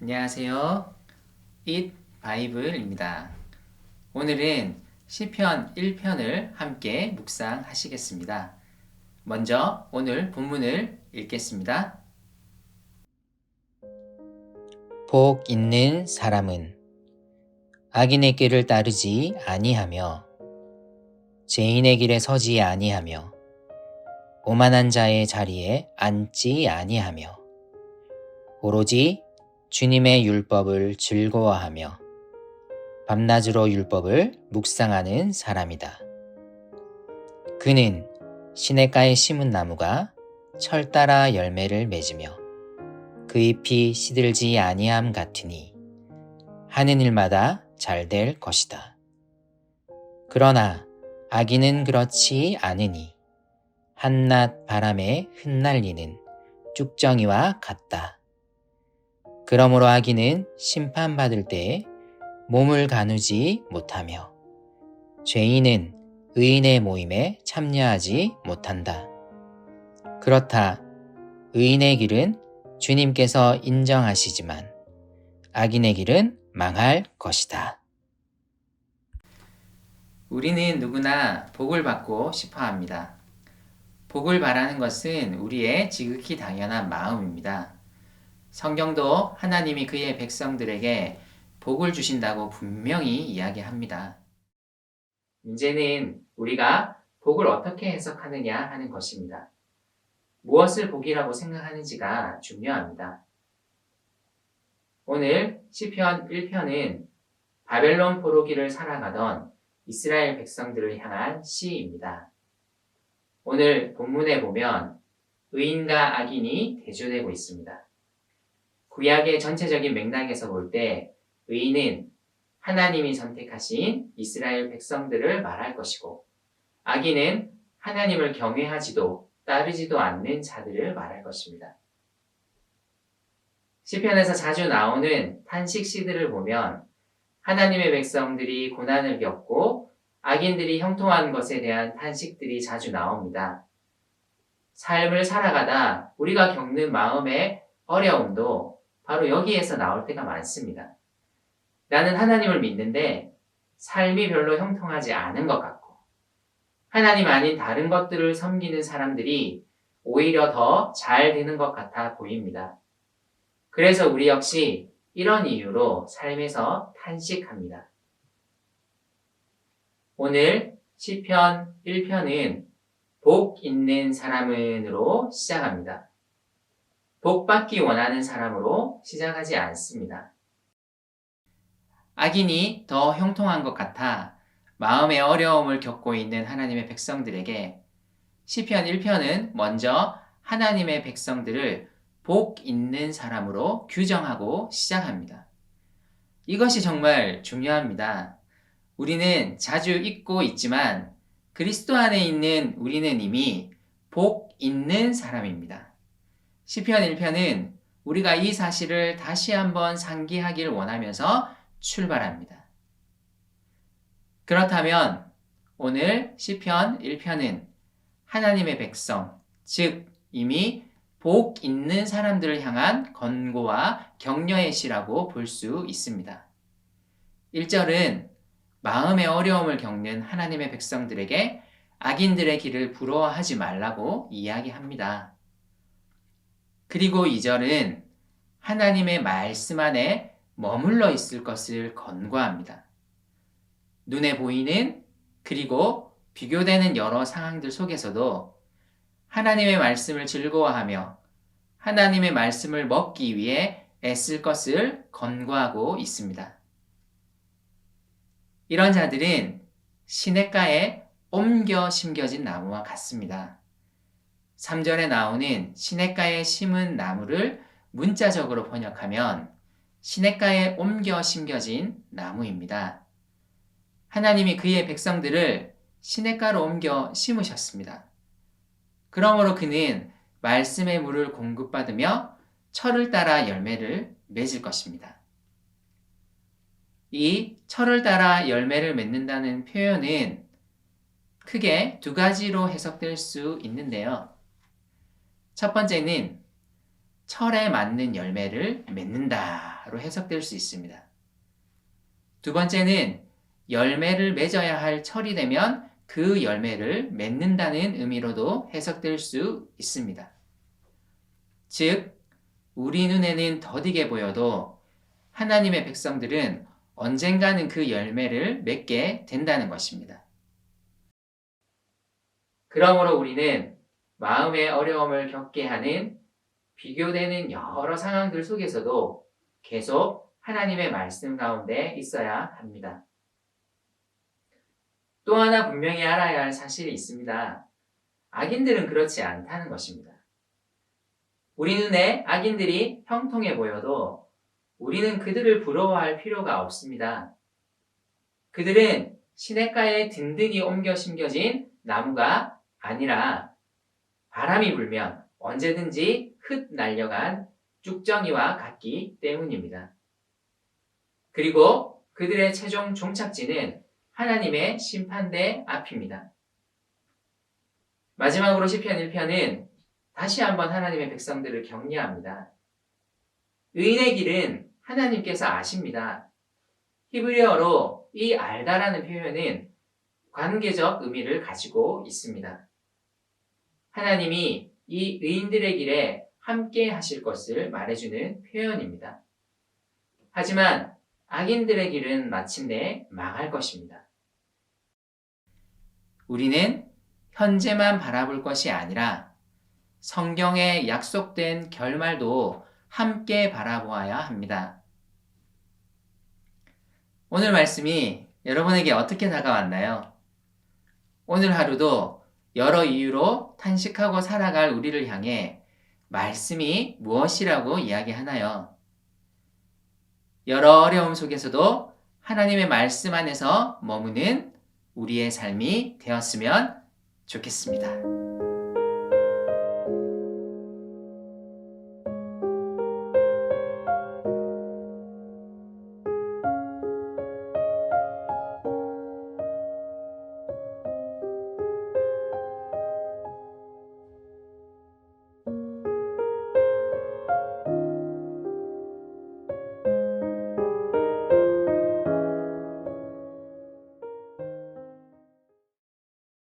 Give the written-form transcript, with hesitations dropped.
안녕하세요. It 바이블입니다. 오늘은 시편 1편을 함께 묵상하시겠습니다. 먼저 오늘 본문을 읽겠습니다. 복 있는 사람은 악인의 길을 따르지 아니하며 죄인의 길에 서지 아니하며 오만한 자의 자리에 앉지 아니하며 오로지 주님의 율법을 즐거워하며 밤낮으로 율법을 묵상하는 사람이다. 그는 시냇가에 심은 나무가 철 따라 열매를 맺으며 그 잎이 시들지 아니함 같으니 하는 일마다 잘 될 것이다. 그러나 악인은 그렇지 않으니 한낮 바람에 흩날리는 쭉정이와 같다. 그러므로 악인은 심판받을 때에 몸을 가누지 못하며 죄인은 의인의 모임에 참여하지 못한다. 그렇다. 의인의 길은 주님께서 인정하시지만 악인의 길은 망할 것이다. 우리는 누구나 복을 받고 싶어 합니다. 복을 바라는 것은 우리의 지극히 당연한 마음입니다. 성경도 하나님이 그의 백성들에게 복을 주신다고 분명히 이야기합니다. 문제는 우리가 복을 어떻게 해석하느냐 하는 것입니다. 무엇을 복이라고 생각하는지가 중요합니다. 오늘 시편 1편은 바벨론 포로기를 살아가던 이스라엘 백성들을 향한 시입니다. 오늘 본문에 보면 의인과 악인이 대조되고 있습니다. 구약의 전체적인 맥락에서 볼 때 의인은 하나님이 선택하신 이스라엘 백성들을 말할 것이고 악인은 하나님을 경외하지도 따르지도 않는 자들을 말할 것입니다. 시편에서 자주 나오는 탄식 시들을 보면 하나님의 백성들이 고난을 겪고 악인들이 형통한 것에 대한 탄식들이 자주 나옵니다. 삶을 살아가다 우리가 겪는 마음의 어려움도 바로 여기에서 나올 때가 많습니다. 나는 하나님을 믿는데 삶이 별로 형통하지 않은 것 같고 하나님 아닌 다른 것들을 섬기는 사람들이 오히려 더 잘 되는 것 같아 보입니다. 그래서 우리 역시 이런 이유로 삶에서 탄식합니다. 오늘 시편 1편은 복 있는 사람은으로 시작합니다. 복 받기 원하는 사람으로 시작하지 않습니다. 악인이 더 형통한 것 같아 마음의 어려움을 겪고 있는 하나님의 백성들에게 시편 1편은 먼저 하나님의 백성들을 복 있는 사람으로 규정하고 시작합니다. 이것이 정말 중요합니다. 우리는 자주 잊고 있지만 그리스도 안에 있는 우리는 이미 복 있는 사람입니다. 시편 1편은 우리가 이 사실을 다시 한번 상기하길 원하면서 출발합니다. 그렇다면 오늘 시편 1편은 하나님의 백성, 즉 이미 복 있는 사람들을 향한 권고와 격려의 시라고 볼 수 있습니다. 1절은 마음의 어려움을 겪는 하나님의 백성들에게 악인들의 길을 부러워하지 말라고 이야기합니다. 그리고 2절은 하나님의 말씀 안에 머물러 있을 것을 권고합니다. 눈에 보이는 그리고 비교되는 여러 상황들 속에서도 하나님의 말씀을 즐거워하며 하나님의 말씀을 먹기 위해 애쓸 것을 권고하고 있습니다. 이런 자들은 시냇가에 옮겨 심겨진 나무와 같습니다. 3절에 나오는 시냇가에 심은 나무를 문자적으로 번역하면 시냇가에 옮겨 심겨진 나무입니다. 하나님이 그의 백성들을 시냇가로 옮겨 심으셨습니다. 그러므로 그는 말씀의 물을 공급받으며 철을 따라 열매를 맺을 것입니다. 이 철을 따라 열매를 맺는다는 표현은 크게 두 가지로 해석될 수 있는데요. 첫 번째는 철에 맞는 열매를 맺는다로 해석될 수 있습니다. 두 번째는 열매를 맺어야 할 철이 되면 그 열매를 맺는다는 의미로도 해석될 수 있습니다. 즉, 우리 눈에는 더디게 보여도 하나님의 백성들은 언젠가는 그 열매를 맺게 된다는 것입니다. 그러므로 우리는 마음의 어려움을 겪게 하는 비교되는 여러 상황들 속에서도 계속 하나님의 말씀 가운데 있어야 합니다. 또 하나 분명히 알아야 할 사실이 있습니다. 악인들은 그렇지 않다는 것입니다. 우리 눈에 악인들이 형통해 보여도 우리는 그들을 부러워할 필요가 없습니다. 그들은 시냇가에 든든히 옮겨 심겨진 나무가 아니라 바람이 불면 언제든지 흩날려간 쭉정이와 같기 때문입니다. 그리고 그들의 최종 종착지는 하나님의 심판대 앞입니다. 마지막으로 시편 1편은 다시 한번 하나님의 백성들을 격려합니다. 의인의 길은 하나님께서 아십니다. 히브리어로 이 알다라는 표현은 관계적 의미를 가지고 있습니다. 하나님이 이 의인들의 길에 함께 하실 것을 말해주는 표현입니다. 하지만 악인들의 길은 마침내 망할 것입니다. 우리는 현재만 바라볼 것이 아니라 성경에 약속된 결말도 함께 바라보아야 합니다. 오늘 말씀이 여러분에게 어떻게 다가왔나요? 오늘 하루도 여러 이유로 탄식하고 살아갈 우리를 향해 말씀이 무엇이라고 이야기하나요? 여러 어려움 속에서도 하나님의 말씀 안에서 머무는 우리의 삶이 되었으면 좋겠습니다.